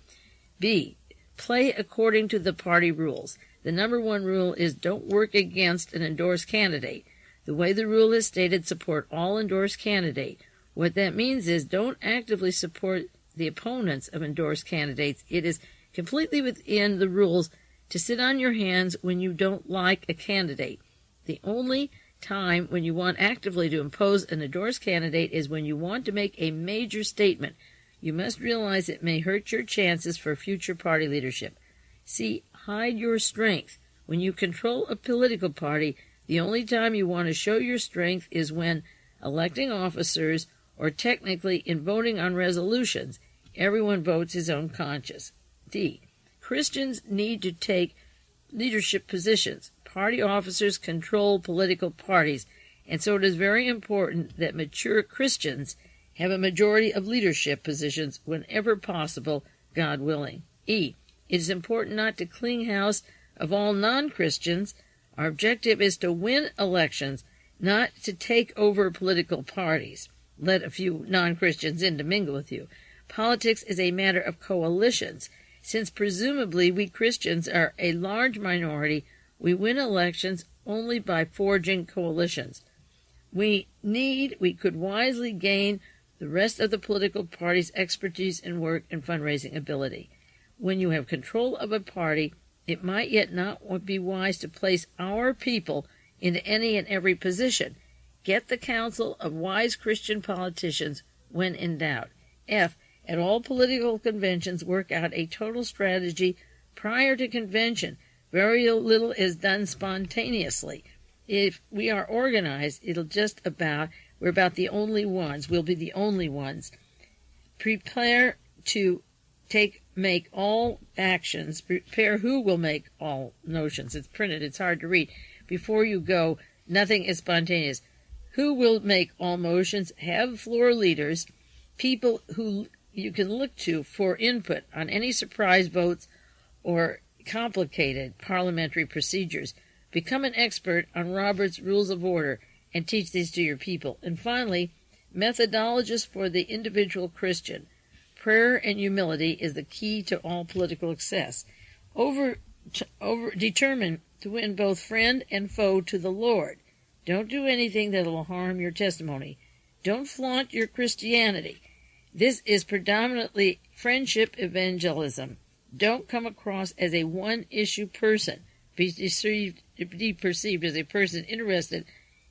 B. Play according to the party rules. The number 1 rule is don't work against an endorsed candidate. The way the rule is stated, support all endorsed candidate. What that means is don't actively support the opponents of endorsed candidates. It is completely within the rules to sit on your hands when you don't like a candidate. The only time when you want actively to impose an endorsed candidate is when you want to make a major statement. You must realize it may hurt your chances for future party leadership. C. Hide your strength. When you control a political party, the only time you want to show your strength is when electing officers or technically in voting on resolutions. Everyone votes his own conscience. D. Christians need to take leadership positions. Party officers control political parties, and so it is very important that mature Christians have a majority of leadership positions whenever possible, God willing. E. It is important not to clean house of all non-Christians. Our objective is to win elections, not to take over political parties. Let a few non-Christians in to mingle with you. Politics is a matter of coalitions. Since presumably we Christians are a large minority, we win elections only by forging coalitions. We could wisely gain the rest of the political party's expertise in work and fundraising ability. When you have control of a party, it might yet not be wise to place our people into any and every position. Get the counsel of wise Christian politicians when in doubt. F. At all political conventions, work out a total strategy prior to convention. Very little is done spontaneously. If we are organized, we're about the only ones. We'll be the only ones. Prepare to make all actions. Prepare who will make all notions. It's printed. It's hard to read. Before you go, nothing is spontaneous. Who will make all motions? Have floor leaders, people who you can look to for input on any surprise votes or complicated parliamentary procedures. Become an expert on Robert's Rules of Order and teach these to your people. And finally, methodologists for the individual Christian. Prayer and humility is the key to all political success. Determine to win both friend and foe to the Lord. Don't do anything that will harm your testimony. Don't flaunt your Christianity. This is predominantly friendship evangelism. Don't come across as a one-issue person. Be perceived as a person interested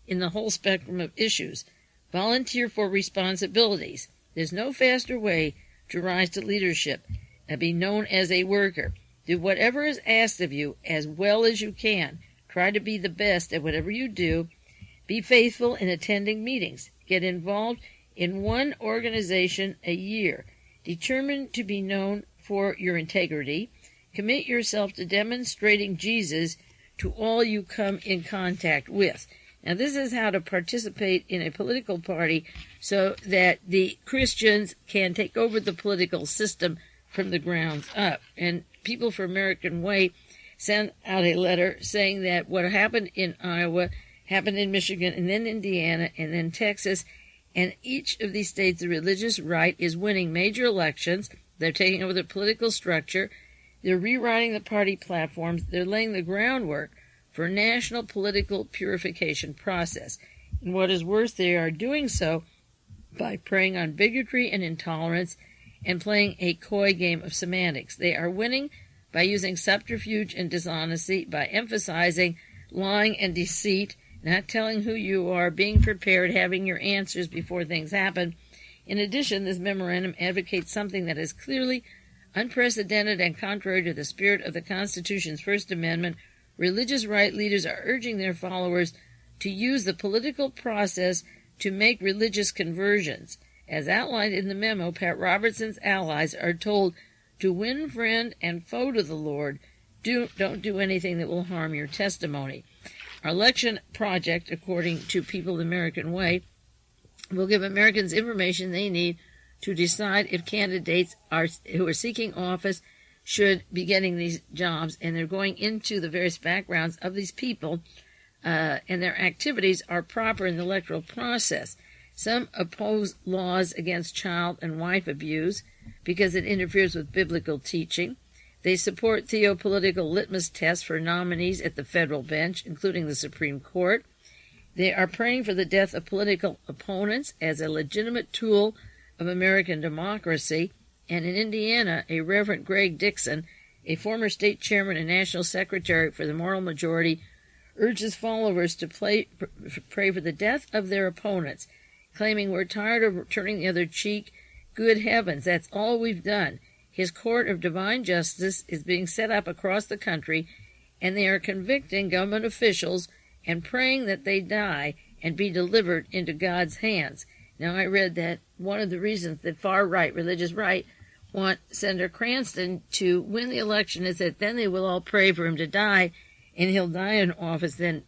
in the whole spectrum of issues. Volunteer for responsibilities. There's no faster way to rise to leadership and be known as a worker. Do whatever is asked of you as well as you can. Try to be the best at whatever you do. Be faithful in attending meetings. Get involved in one organization a year. Determine to be known for your integrity. Commit yourself to demonstrating Jesus to all you come in contact with. Now, this is how to participate in a political party so that the Christians can take over the political system from the ground up. And People for American Way sent out a letter saying that what happened in Iowa happened in Michigan and then Indiana and then Texas, and each of these states, the religious right is winning major elections. They're taking over the political structure. They're rewriting the party platforms. They're laying the groundwork for a national political purification process. And what is worse, they are doing so by preying on bigotry and intolerance and playing a coy game of semantics. They are winning by using subterfuge and dishonesty, by emphasizing lying and deceit, not telling who you are, being prepared, having your answers before things happen. In addition, this memorandum advocates something that is clearly unprecedented and contrary to the spirit of the Constitution's First Amendment. Religious right leaders are urging their followers to use the political process to make religious conversions. As outlined in the memo, Pat Robertson's allies are told to win friend and foe to the Lord. Don't do anything that will harm your testimony. Our election project, according to People the American Way, will give Americans information they need to decide if candidates who are seeking office should be getting these jobs, and they're going into the various backgrounds of these people, and their activities are proper in the electoral process. Some oppose laws against child and wife abuse because it interferes with biblical teaching. They support theopolitical litmus tests for nominees at the federal bench, including the Supreme Court. They are praying for the death of political opponents as a legitimate tool of American democracy. And in Indiana, a Reverend Greg Dixon, a former state chairman and national secretary for the Moral Majority, urges followers to pray for the death of their opponents, claiming, "We're tired of turning the other cheek. Good heavens, that's all we've done." His court of divine justice is being set up across the country, and they are convicting government officials and praying that they die and be delivered into God's hands. Now, I read that one of the reasons that far-right, religious right, want Senator Cranston to win the election is that then they will all pray for him to die, and he'll die in office. Then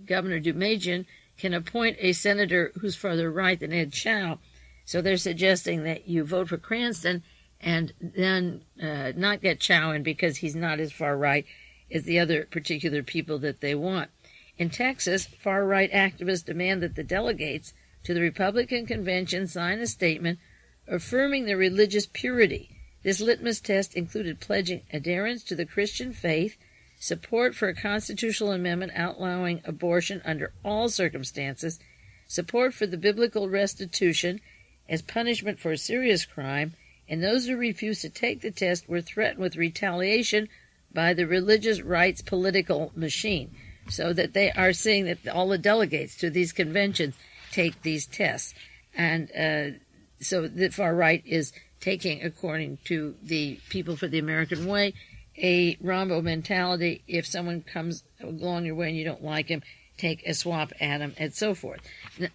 Governor Dumajian can appoint a senator who's further right than Ed Chow. So they're suggesting that you vote for Cranston and then not get Chow in because he's not as far right as the other particular people that they want. In Texas, far-right activists demand that the delegates to the Republican convention sign a statement affirming their religious purity. This litmus test included pledging adherence to the Christian faith, support for a constitutional amendment outlawing abortion under all circumstances, support for the biblical restitution as punishment for a serious crime, and those who refused to take the test were threatened with retaliation by the religious right's political machine. So that they are seeing that all the delegates to these conventions take these tests. And so the far right is taking, according to the People for the American Way, a Rambo mentality. If someone comes along your way and you don't like him, take a swap at him, and so forth.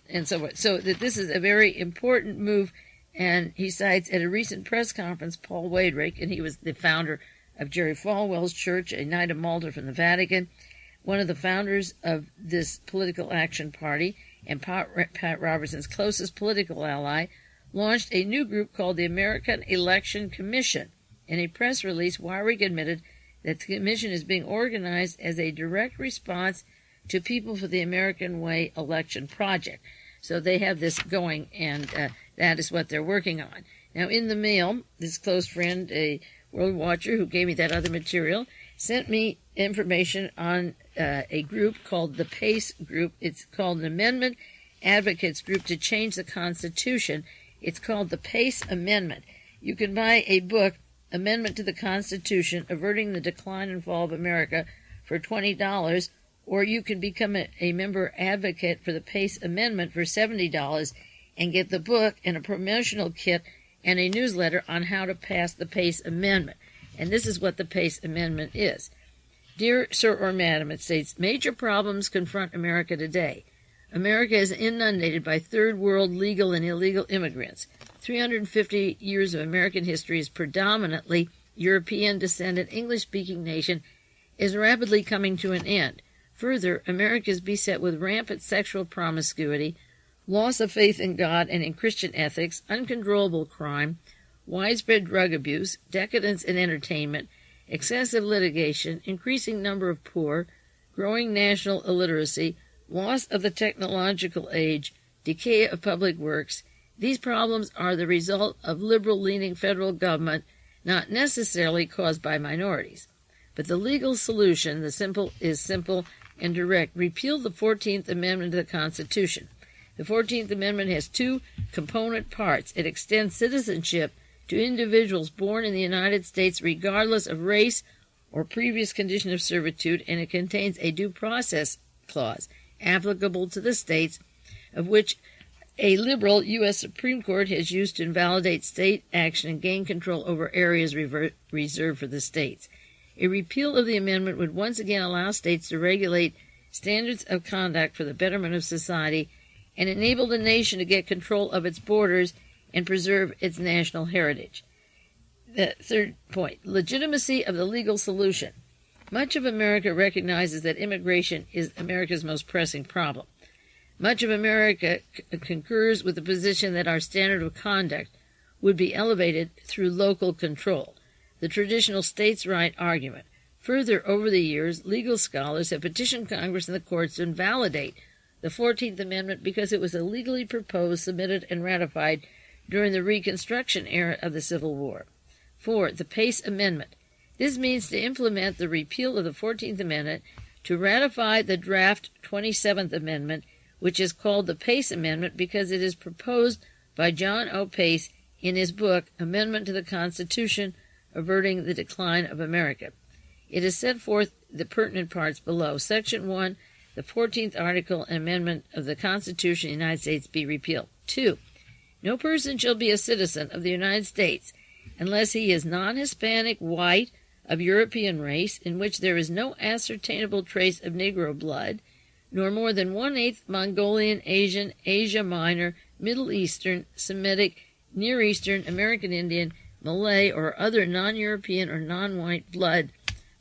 And so forth. So that this is a very important move. And he cites at a recent press conference Paul Wadrick, and he was the founder of Jerry Falwell's church, a Knight of Malta from the Vatican, one of the founders of this political action party, and Pat Robertson's closest political ally, launched a new group called the American Election Commission. In a press release, Wadrick admitted that the commission is being organized as a direct response to People for the American Way election project. So they have this going, and that is what they're working on. Now, in the mail, this close friend, a World Watcher who gave me that other material, sent me information on a group called the PACE Group. It's called an Amendment Advocates Group to Change the Constitution. It's called the PACE Amendment. You can buy a book, Amendment to the Constitution, Averting the Decline and Fall of America, for $20, or you can become a member advocate for the PACE Amendment for $70 and get the book and a promotional kit and a newsletter on how to pass the PACE Amendment. And this is what the PACE Amendment is. Dear Sir or Madam, it states, major problems confront America today. America is inundated by third world legal and illegal immigrants. 350 years of American history is predominantly European-descended English-speaking nation is rapidly coming to an end. Further, America is beset with rampant sexual promiscuity, loss of faith in God and in Christian ethics, uncontrollable crime, widespread drug abuse, decadence in entertainment, excessive litigation, increasing number of poor, growing national illiteracy, loss of the technological age, decay of public works. These problems are the result of liberal-leaning federal government, not necessarily caused by minorities. But the legal solution is simple and direct. Repeal the 14th Amendment to the Constitution. The 14th Amendment has two component parts. It extends citizenship to individuals born in the United States regardless of race or previous condition of servitude, and it contains a due process clause applicable to the states, of which a liberal U.S. Supreme Court has used to invalidate state action and gain control over areas reserved for the states. A repeal of the amendment would once again allow states to regulate standards of conduct for the betterment of society and enable the nation to get control of its borders and preserve its national heritage. The third point, legitimacy of the legal solution. Much of America recognizes that immigration is America's most pressing problem. Much of America concurs with the position that our standard of conduct would be elevated through local control, the traditional states' right argument. Further, over the years, legal scholars have petitioned Congress and the courts to invalidate the 14th Amendment because it was illegally proposed, submitted, and ratified during the Reconstruction era of the Civil War. 4. The Pace Amendment. This means to implement the repeal of the 14th Amendment, to ratify the draft 27th Amendment, which is called the Pace Amendment because it is proposed by John O. Pace in his book, Amendment to the Constitution, Averting the Decline of America. It is set forth the pertinent parts below. Section 1, the 14th Article, Amendment of the Constitution of the United States be repealed. 2. No person shall be a citizen of the United States unless he is non-Hispanic, white, of European race, in which there is no ascertainable trace of Negro blood, nor more than 1/8 Mongolian, Asian, Asia Minor, Middle Eastern, Semitic, Near Eastern, American Indian, Malay, or other non-European or non-white blood,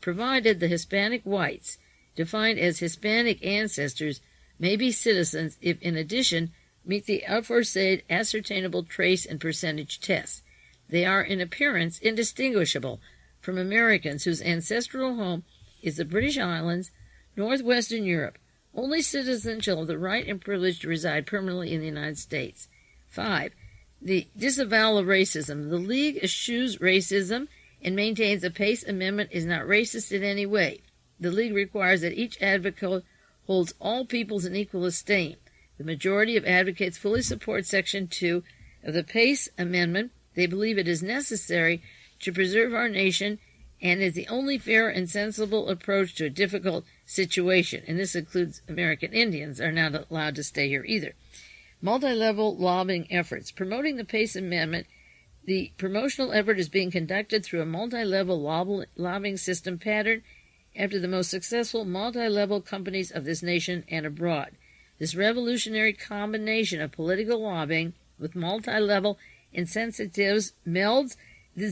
provided the Hispanic whites, defined as Hispanic ancestors, may be citizens if, in addition, meet the aforesaid ascertainable trace and percentage tests. They are in appearance indistinguishable from Americans whose ancestral home is the British Islands, northwestern Europe. Only citizens shall have the right and privilege to reside permanently in the United States. 5. The disavowal of racism. The League eschews racism and maintains the Pace Amendment is not racist in any way. The League requires that each advocate holds all peoples in equal esteem. The majority of advocates fully support Section 2 of the Pace Amendment. They believe it is necessary to preserve our nation and is the only fair and sensible approach to a difficult situation, and this includes American Indians are not allowed to stay here either. Multi-level lobbying efforts. Promoting the Pace Amendment, the promotional effort is being conducted through a multi-level lobbying system patterned after the most successful multi-level companies of this nation and abroad. This revolutionary combination of political lobbying with multi-level incentives melds the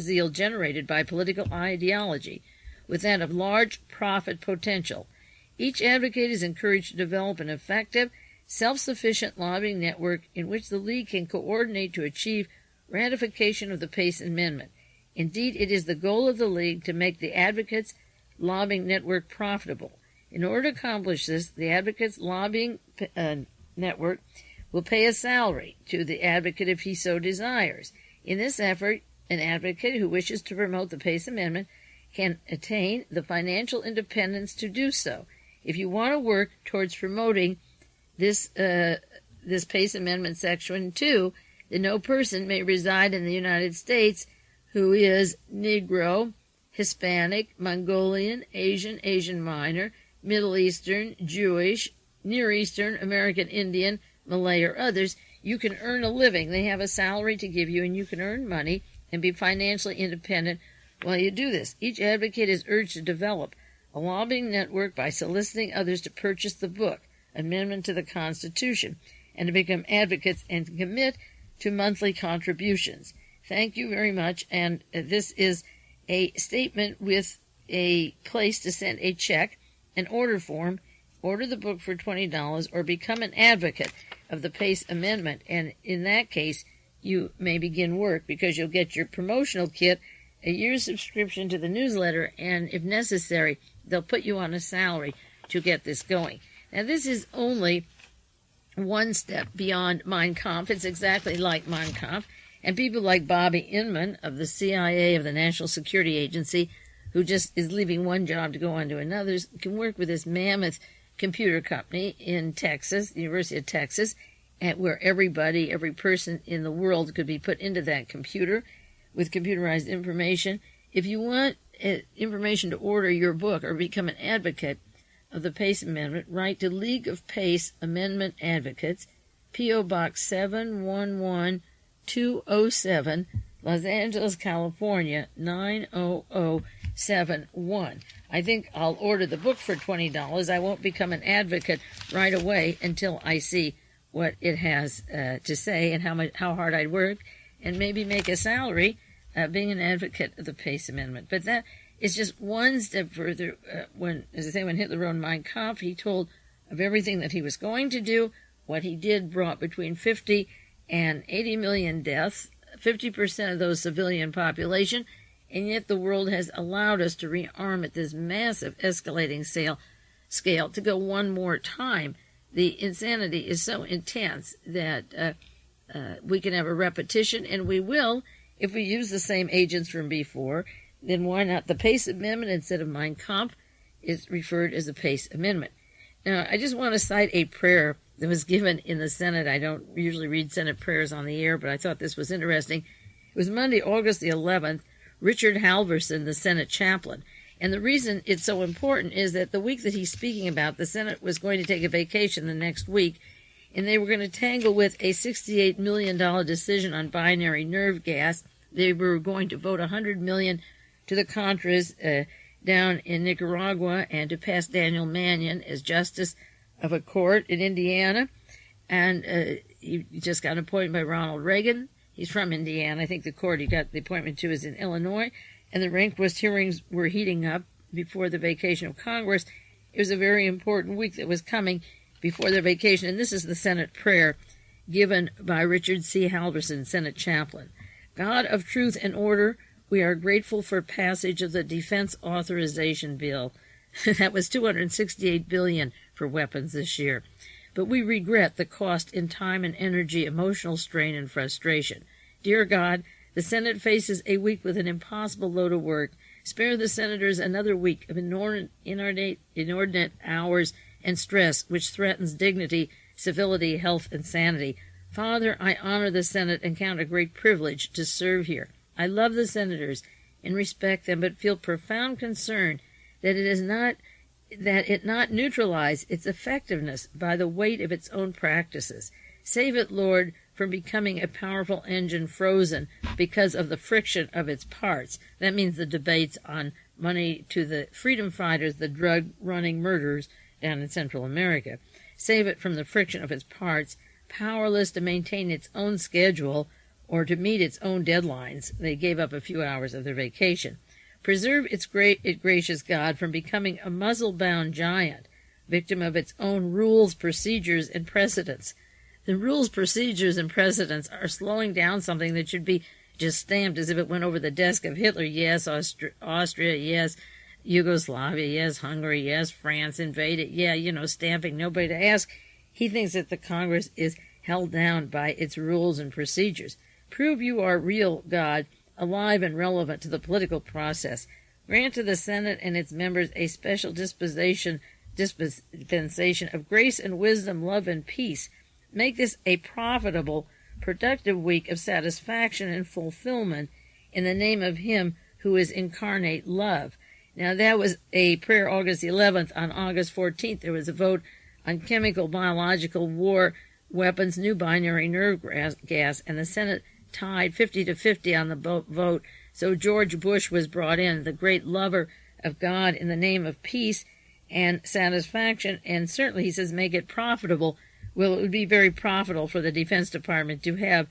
zeal generated by political ideology with that of large profit potential. Each advocate is encouraged to develop an effective, self-sufficient lobbying network in which the League can coordinate to achieve ratification of the Pace Amendment. Indeed, it is the goal of the League to make the advocates' lobbying network profitable. In order to accomplish this, the advocates' lobbying network will pay a salary to the advocate if he so desires. In this effort, an advocate who wishes to promote the Pace Amendment can attain the financial independence to do so. If you want to work towards promoting this Pace Amendment Section 2, then no person may reside in the United States who is Negro, Hispanic, Mongolian, Asian, Asian Minor, Middle Eastern, Jewish, Near Eastern, American Indian, Malay, or others. You can earn a living. They have a salary to give you, and you can earn money and be financially independent while you do this. Each advocate is urged to develop a lobbying network by soliciting others to purchase the book, Amendment to the Constitution, and to become advocates and to commit to monthly contributions. Thank you very much, and this is a statement with a place to send a check, an order form. Order the book for $20 or become an advocate of the Pace Amendment, and in that case, you may begin work, because you'll get your promotional kit, a year's subscription to the newsletter, and if necessary, they'll put you on a salary to get this going. Now, this is only one step beyond Mein Kampf. It's exactly like Mein Kampf. And people like Bobby Inman of the CIA, of the National Security Agency, who just is leaving one job to go on to another, can work with this mammoth computer company in Texas, the University of Texas, where every person in the world could be put into that computer with computerized information. If you want information to order your book or become an advocate of the Pace Amendment, write to League of Pace Amendment Advocates, P.O. Box 711207, Los Angeles, California, 90071. I think I'll order the book for $20. I won't become an advocate right away until I see what it has to say and how hard I'd work, and maybe make a salary being an advocate of the Pace Amendment. But that is just one step further. When Hitler wrote Mein Kampf, he told of everything that he was going to do. What he did brought between 50 and 80 million deaths, 50% of those civilian population, and yet the world has allowed us to rearm at this massive escalating scale to go one more time. The insanity is so intense that we can have a repetition, and we will if we use the same agents from before. Then why not? The Pace Amendment instead of Mein Kampf is referred as the Pace Amendment. Now, I just want to cite a prayer that was given in the Senate. I don't usually read Senate prayers on the air, but I thought this was interesting. It was Monday, August the 11th. Richard Halverson, the Senate chaplain. And the reason it's so important is that the week that he's speaking about, the Senate was going to take a vacation the next week, and they were going to tangle with a $68 million decision on binary nerve gas. They were going to vote $100 million to the Contras down in Nicaragua and to pass Daniel Mannion as justice of a court in Indiana. And he just got appointed by Ronald Reagan. He's from Indiana. I think the court he got the appointment to is in Illinois. And the Rehnquist hearings were heating up before the vacation of Congress. It was a very important week that was coming before their vacation. And this is the Senate prayer given by Richard C. Halverson, Senate chaplain. God of truth and order, we are grateful for passage of the Defense Authorization Bill. That was $268 billion for weapons this year. But we regret the cost in time and energy, emotional strain, and frustration. Dear God, the Senate faces a week with an impossible load of work. Spare the senators another week of inordinate hours and stress, which threatens dignity, civility, health, and sanity. Father, I honor the Senate and count a great privilege to serve here. I love the senators and respect them, but feel profound concern that it not neutralize its effectiveness by the weight of its own practices. Save it, Lord, from becoming a powerful engine frozen because of the friction of its parts. That means the debates on money to the freedom fighters, the drug-running murderers down in Central America. Save it from the friction of its parts, powerless to maintain its own schedule or to meet its own deadlines. They gave up a few hours of their vacation. Preserve its gracious God from becoming a muzzle-bound giant, victim of its own rules, procedures, and precedents. The rules, procedures, and precedents are slowing down something that should be just stamped as if it went over the desk of Hitler. Yes, Austria, yes, Yugoslavia, yes, Hungary, yes, France invaded. Yeah, stamping, nobody to ask. He thinks that the Congress is held down by its rules and procedures. Prove you are real, God, alive and relevant to the political process. Grant to the Senate and its members a special dispensation of grace and wisdom, love and peace. Make this a profitable, productive week of satisfaction and fulfillment in the name of Him who is incarnate love. Now, that was a prayer August 11th. On August 14th, there was a vote on chemical, biological, war weapons, new binary nerve gas, and the Senate tied 50-50 on the vote. So George Bush was brought in, the great lover of God, in the name of peace and satisfaction. And certainly, he says, make it profitable. Well, it would be very profitable for the Defense Department to have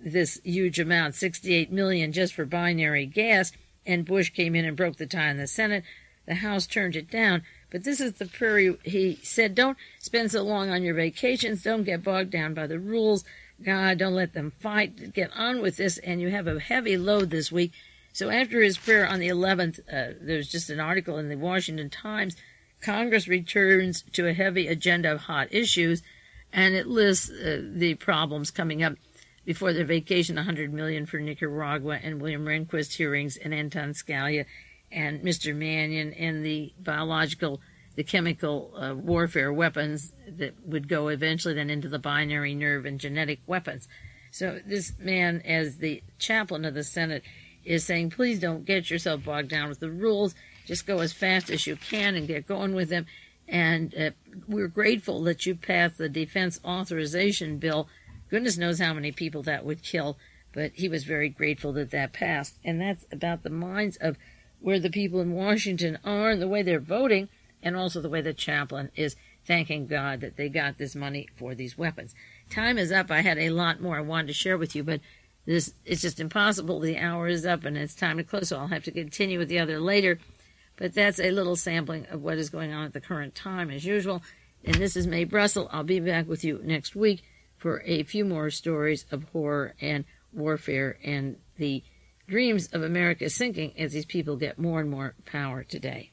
this huge amount, $68 million, just for binary gas. And Bush came in and broke the tie in the Senate. The House turned it down. But this is the prayer he said, don't spend so long on your vacations. Don't get bogged down by the rules. God, don't let them fight. Get on with this, and you have a heavy load this week. So after his prayer on the 11th, there's just an article in the Washington Times. Congress returns to a heavy agenda of hot issues, and it lists the problems coming up before their vacation, $100 million for Nicaragua, and William Rehnquist hearings, and Anton Scalia, and Mr. Mannion, and the chemical warfare weapons that would go eventually then into the binary nerve and genetic weapons. So this man, as the chaplain of the Senate, is saying, please don't get yourself bogged down with the rules. Just go as fast as you can and get going with them. And we're grateful that you passed the defense authorization bill. Goodness knows how many people that would kill, but he was very grateful that that passed. And that's about the minds of where the people in Washington are and the way they're voting, and also the way the chaplain is thanking God that they got this money for these weapons. Time is up. I had a lot more I wanted to share with you, but it's just impossible. The hour is up, and it's time to close, so I'll have to continue with the other later. But that's a little sampling of what is going on at the current time, as usual. And this is Mae Brussell. I'll be back with you next week for a few more stories of horror and warfare and the dreams of America sinking as these people get more and more power today.